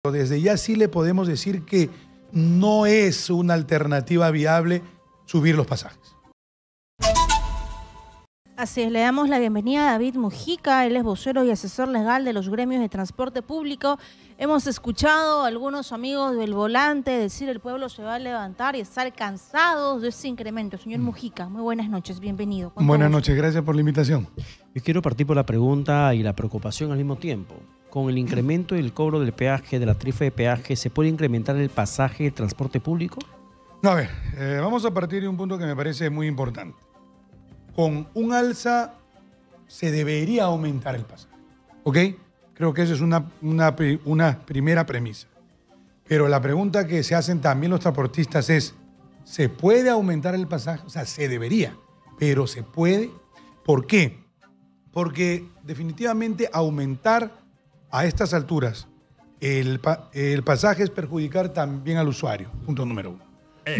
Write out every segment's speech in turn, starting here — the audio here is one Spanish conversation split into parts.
Desde ya sí le podemos decir que no es una alternativa viable subir los pasajes. Así es, le damos la bienvenida a David Mujica, él es vocero y asesor legal de los gremios de transporte público. Hemos escuchado a algunos amigos del volante decir el pueblo se va a levantar y estar cansados de ese incremento. Señor Mujica, muy buenas noches, bienvenido. Buenas noches, gracias por la invitación. Yo quiero partir por la pregunta y la preocupación al mismo tiempo. Con el incremento del cobro del peaje, de la tarifa de peaje, ¿se puede incrementar el pasaje de transporte público? No, a ver, vamos a partir de un punto que me parece muy importante. Con un alza se debería aumentar el pasaje, ¿ok? Creo que esa es una primera premisa. Pero la pregunta que se hacen también los transportistas es, ¿se puede aumentar el pasaje? O sea, se debería, pero ¿se puede? ¿Por qué? Porque definitivamente aumentar a estas alturas el pasaje es perjudicar también al usuario, punto número uno.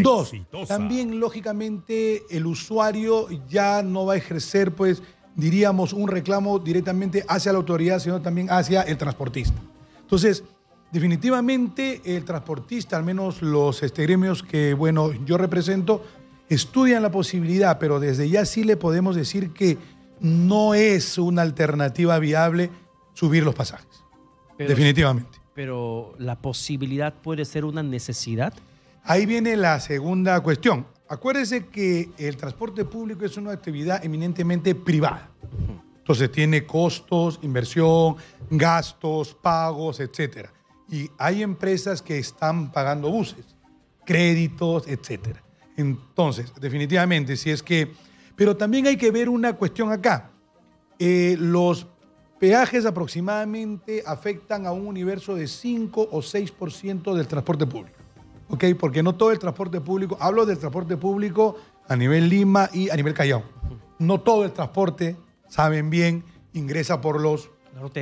Dos, también lógicamente el usuario ya no va a ejercer, pues, diríamos, un reclamo directamente hacia la autoridad, sino también hacia el transportista. Entonces, definitivamente el transportista, al menos los gremios que, bueno, yo represento, estudian la posibilidad, pero desde ya sí le podemos decir que no es una alternativa viable subir los pasajes. Definitivamente. Pero ¿la posibilidad puede ser una necesidad? Ahí viene la segunda cuestión. Acuérdese que el transporte público es una actividad eminentemente privada. Entonces tiene costos, inversión, gastos, pagos, etc. Y hay empresas que están pagando buses, créditos, etc. Entonces, definitivamente, si es que... Pero también hay que ver una cuestión acá. Los peajes aproximadamente afectan a un universo de 5 o 6% del transporte público. ¿Ok? Porque no todo el transporte público, hablo del transporte público a nivel Lima y a nivel Callao. No todo el transporte, saben bien, ingresa por los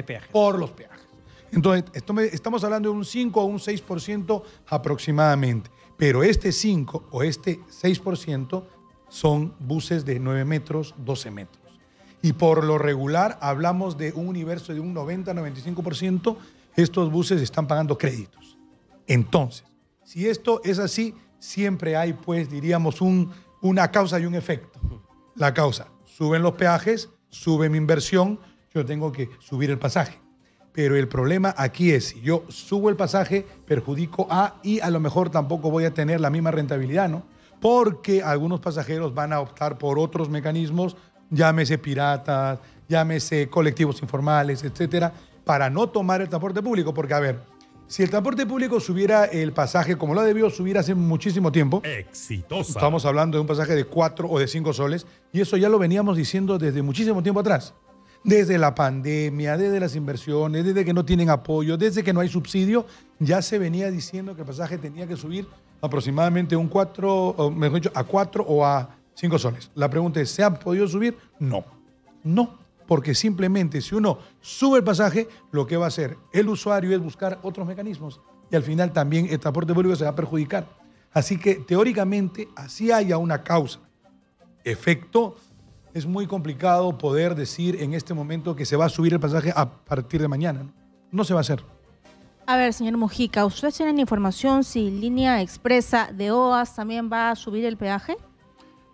peajes. Por los peajes. Entonces, estamos hablando de un 5 o un 6% aproximadamente. Pero este 5 o este 6% son buses de 9 metros, 12 metros. Y por lo regular hablamos de un universo de un 90-95%, estos buses están pagando créditos. Entonces, si esto es así, siempre hay, pues, diríamos, una causa y un efecto. La causa, suben los peajes, sube mi inversión, yo tengo que subir el pasaje. Pero el problema aquí es, si yo subo el pasaje, perjudico y a lo mejor tampoco voy a tener la misma rentabilidad, ¿no? Porque algunos pasajeros van a optar por otros mecanismos, llámese piratas, llámese colectivos informales, etcétera, para no tomar el transporte público. Porque, a ver, si el transporte público subiera el pasaje como lo debió subir hace muchísimo tiempo, estamos hablando de un pasaje de 4 o de 5 soles, y eso ya lo veníamos diciendo desde muchísimo tiempo atrás. Desde la pandemia, desde las inversiones, desde que no tienen apoyo, desde que no hay subsidio, ya se venía diciendo que el pasaje tenía que subir aproximadamente a 4 o a 5 soles. La pregunta es, ¿se ha podido subir? No. No, porque simplemente si uno sube el pasaje, lo que va a hacer el usuario es buscar otros mecanismos y al final también el transporte público se va a perjudicar. Así que teóricamente, así haya una causa, efecto, es muy complicado poder decir en este momento que se va a subir el pasaje a partir de mañana. No se va a hacer. A ver, señor Mujica, ¿ustedes tienen información si Línea Expresa de OAS también va a subir el peaje?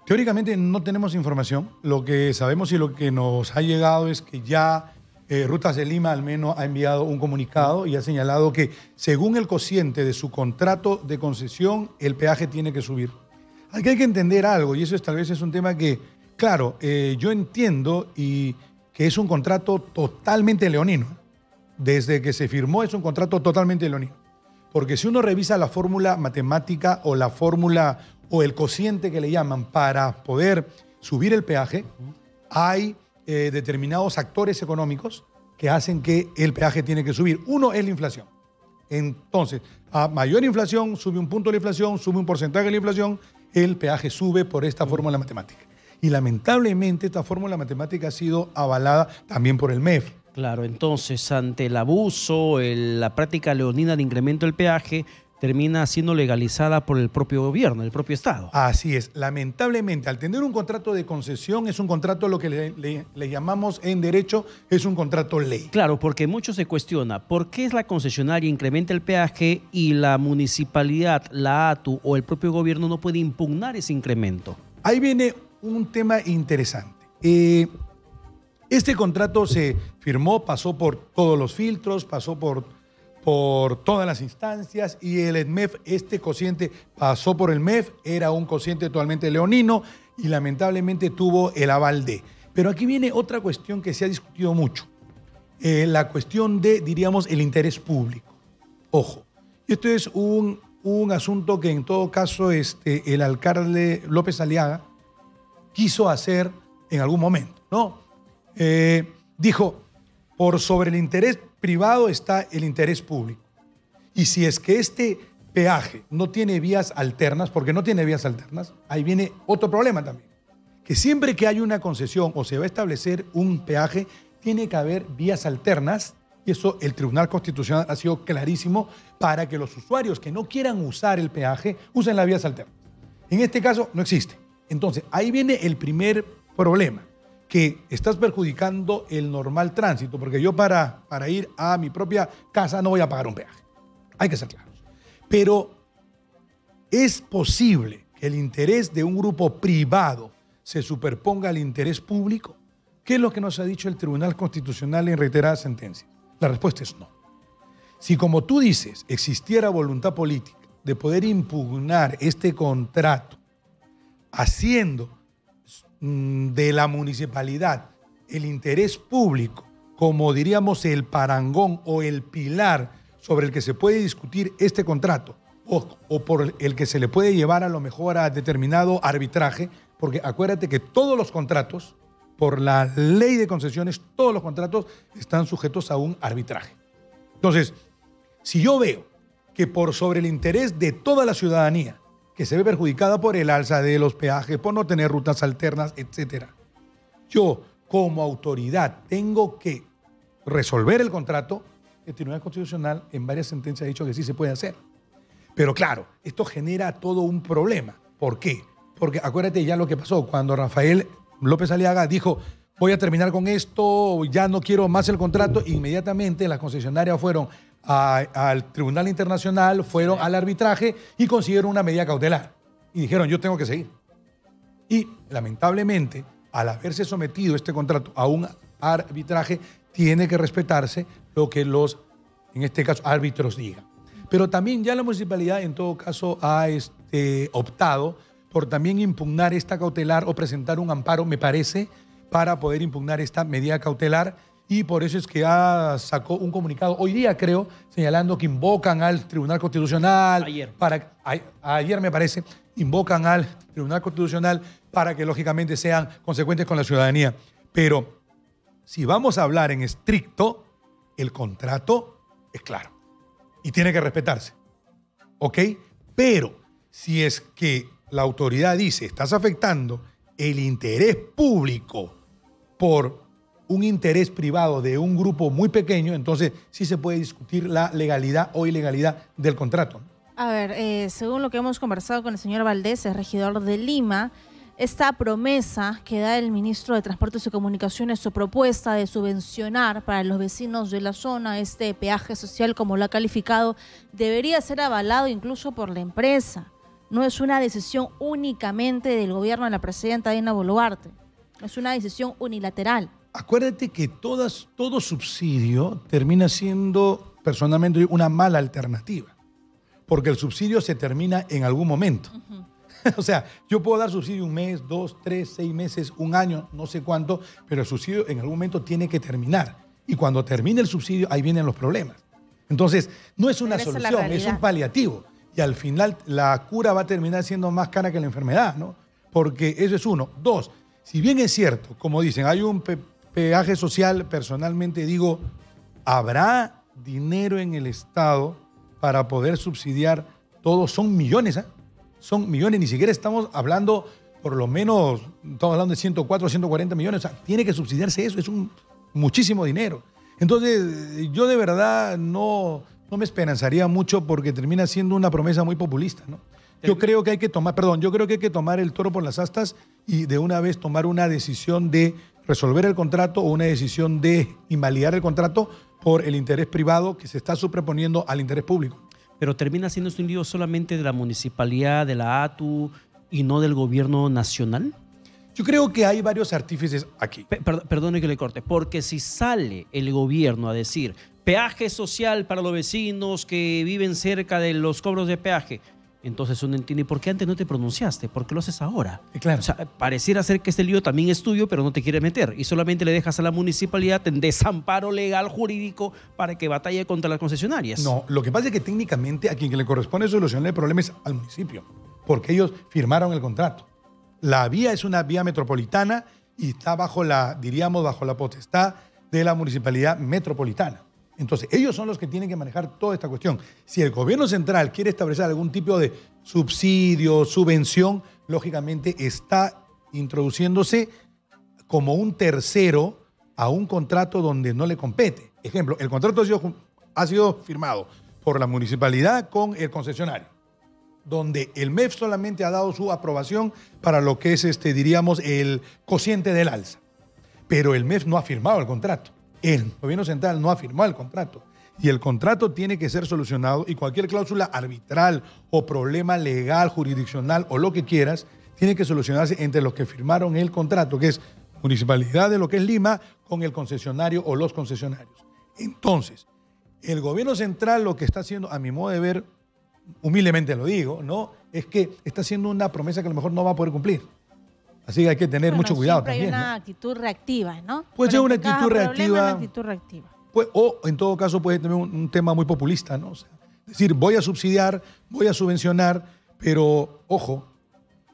Teóricamente no tenemos información. Lo que sabemos y lo que nos ha llegado es que ya Rutas de Lima al menos ha enviado un comunicado y ha señalado que según el cociente de su contrato de concesión, el peaje tiene que subir. Aquí hay que entender algo y eso tal vez es un tema que, claro, yo entiendo y que es un contrato totalmente leonino. Desde que se firmó es un contrato totalmente leonino. Porque si uno revisa la fórmula matemática o la fórmula o el cociente que le llaman para poder subir el peaje, hay determinados actores económicos que hacen que el peaje tiene que subir. Uno es la inflación. Entonces, a mayor inflación, sube un punto de la inflación, sube un porcentaje de la inflación, el peaje sube por esta fórmula matemática. Y lamentablemente esta fórmula matemática ha sido avalada también por el MEF. Claro, entonces, ante el abuso, la práctica leonina de incremento del peaje, termina siendo legalizada por el propio gobierno, el propio Estado. Así es. Lamentablemente, al tener un contrato de concesión, es un contrato, lo que le llamamos en derecho, es un contrato ley. Claro, porque mucho se cuestiona por qué es la concesionaria incrementa el peaje y la municipalidad, la ATU o el propio gobierno no puede impugnar ese incremento. Ahí viene un tema interesante. Este contrato se firmó, pasó por todos los filtros, pasó por todas las instancias y el MEF, este cociente pasó por el MEF, era un cociente totalmente leonino y lamentablemente tuvo el aval de. Pero aquí viene otra cuestión que se ha discutido mucho, la cuestión de, diríamos, el interés público. Ojo, esto es un asunto que en todo caso el alcalde López Aliaga quiso hacer en algún momento, ¿no? Dijo, por sobre el interés privado está el interés público. Y si es que este peaje no tiene vías alternas, porque no tiene vías alternas, ahí viene otro problema también. Que siempre que hay una concesión o se va a establecer un peaje, tiene que haber vías alternas, y eso el Tribunal Constitucional ha sido clarísimo, para que los usuarios que no quieran usar el peaje usen las vías alternas. En este caso no existe. Entonces, ahí viene el primer problema, que estás perjudicando el normal tránsito, porque yo para ir a mi propia casa no voy a pagar un peaje. Hay que ser claros. Pero es posible que el interés de un grupo privado se superponga al interés público. ¿Qué es lo que nos ha dicho el Tribunal Constitucional en reiteradas sentencias? La respuesta es no. Si, como tú dices, existiera voluntad política de poder impugnar este contrato, haciendo de la municipalidad el interés público como, diríamos, el parangón o el pilar sobre el que se puede discutir este contrato o por el que se le puede llevar a lo mejor a determinado arbitraje, porque acuérdate que todos los contratos, por la ley de concesiones, todos los contratos están sujetos a un arbitraje. Entonces, si yo veo que por sobre el interés de toda la ciudadanía, que se ve perjudicada por el alza de los peajes, por no tener rutas alternas, etc., yo, como autoridad, tengo que resolver el contrato. El Tribunal Constitucional en varias sentencias ha dicho que sí se puede hacer. Pero claro, esto genera todo un problema. ¿Por qué? Porque acuérdate ya lo que pasó cuando Rafael López Aliaga dijo, voy a terminar con esto, ya no quiero más el contrato. Inmediatamente las concesionarias fueron al Tribunal Internacional, fueron al arbitraje y consiguieron una medida cautelar. Y dijeron, yo tengo que seguir. Y lamentablemente, al haberse sometido este contrato a un arbitraje, tiene que respetarse lo que los, en este caso, árbitros digan. Pero también ya la municipalidad, en todo caso, ha optado por también impugnar esta cautelar o presentar un amparo, me parece, para poder impugnar esta medida cautelar. Y por eso es que sacó un comunicado hoy día, creo, señalando que invocan al Tribunal Constitucional. Ayer me parece, invocan al Tribunal Constitucional para que lógicamente sean consecuentes con la ciudadanía. Pero si vamos a hablar en estricto, el contrato es claro y tiene que respetarse. ¿Ok? Pero si es que la autoridad dice, estás afectando el interés público por un interés privado de un grupo muy pequeño, entonces sí se puede discutir la legalidad o ilegalidad del contrato. A ver, según lo que hemos conversado con el señor Valdés, el regidor de Lima, esta promesa que da el ministro de Transportes y Comunicaciones, su propuesta de subvencionar para los vecinos de la zona este peaje social, como lo ha calificado, debería ser avalado incluso por la empresa. No es una decisión únicamente del gobierno de la presidenta Dina Boluarte, es una decisión unilateral. Acuérdate que todo subsidio termina siendo, personalmente, una mala alternativa, porque el subsidio se termina en algún momento. Uh-huh. O sea, yo puedo dar subsidio 1 mes, 2, 3, 6 meses, 1 año, no sé cuánto, pero el subsidio en algún momento tiene que terminar. Y cuando termine el subsidio, ahí vienen los problemas. Entonces, no es una solución, es un paliativo. Y al final la cura va a terminar siendo más cara que la enfermedad, ¿no? Porque eso es uno. 2, si bien es cierto, como dicen, hay un peaje social, personalmente digo, ¿habrá dinero en el Estado para poder subsidiar todo? Son millones, ¿eh? Son millones, ni siquiera estamos hablando, por lo menos, estamos hablando de 104, 140 millones. O sea, tiene que subsidiarse eso, es muchísimo dinero. Entonces, yo de verdad no no me esperanzaría mucho porque termina siendo una promesa muy populista, ¿no? Yo creo que hay que tomar el toro por las astas y de una vez tomar una decisión de resolver el contrato o una decisión de invalidar el contrato por el interés privado que se está superponiendo al interés público. Pero termina siendo un lío solamente de la municipalidad, de la ATU y no del gobierno nacional. Yo creo que hay varios artífices aquí. Perdone que le corte, porque si sale el gobierno a decir peaje social para los vecinos que viven cerca de los cobros de peaje, entonces uno entiende por qué antes no te pronunciaste, por qué lo haces ahora. Claro. O sea, pareciera ser que este lío también es tuyo, pero no te quiere meter y solamente le dejas a la municipalidad en desamparo legal jurídico para que batalle contra las concesionarias. No, lo que pasa es que técnicamente a quien le corresponde solucionar el problema es al municipio, porque ellos firmaron el contrato. La vía es una vía metropolitana y está bajo la potestad de la municipalidad metropolitana. Entonces, ellos son los que tienen que manejar toda esta cuestión. Si el gobierno central quiere establecer algún tipo de subsidio, subvención, lógicamente está introduciéndose como un tercero a un contrato donde no le compete. Ejemplo, el contrato ha sido firmado por la municipalidad con el concesionario, donde el MEF solamente ha dado su aprobación para lo que es, el cociente del alza. Pero el MEF no ha firmado el contrato. El gobierno central no ha firmado el contrato. Y el contrato tiene que ser solucionado y cualquier cláusula arbitral o problema legal, jurisdiccional o lo que quieras, tiene que solucionarse entre los que firmaron el contrato, que es Municipalidad de lo que es Lima, con el concesionario o los concesionarios. Entonces, el gobierno central lo que está haciendo, a mi modo de ver, humildemente lo digo, ¿no? Es que está haciendo una promesa que a lo mejor no va a poder cumplir. Así que hay que tener mucho cuidado también. Siempre hay una actitud reactiva, ¿no? Puede ser una actitud reactiva. O en todo caso puede tener un tema muy populista, ¿no? O sea, decir, voy a subsidiar, voy a subvencionar, pero ojo,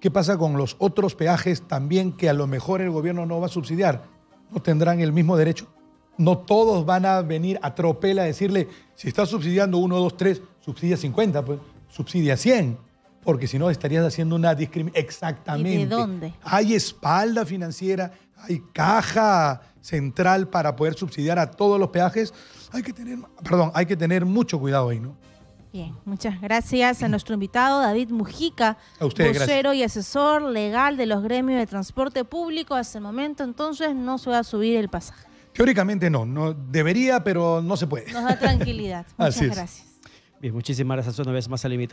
¿qué pasa con los otros peajes también que a lo mejor el gobierno no va a subsidiar? ¿No tendrán el mismo derecho? No todos van a venir a tropel a decirle, si estás subsidiando 1, 2, 3, subsidia 50, pues subsidia 100. Porque si no estarías haciendo una discriminación. Exactamente. ¿Y de dónde? Hay espalda financiera, hay caja central para poder subsidiar a todos los peajes. Hay que tener mucho cuidado ahí, ¿no? Bien, muchas gracias a nuestro invitado David Mujica, a ustedes, vocero y asesor legal de los gremios de transporte público. Hasta el momento, entonces, no se va a subir el pasaje. Teóricamente no debería, pero no se puede. Nos da tranquilidad. Muchas gracias. Bien, muchísimas gracias una vez más al invitado.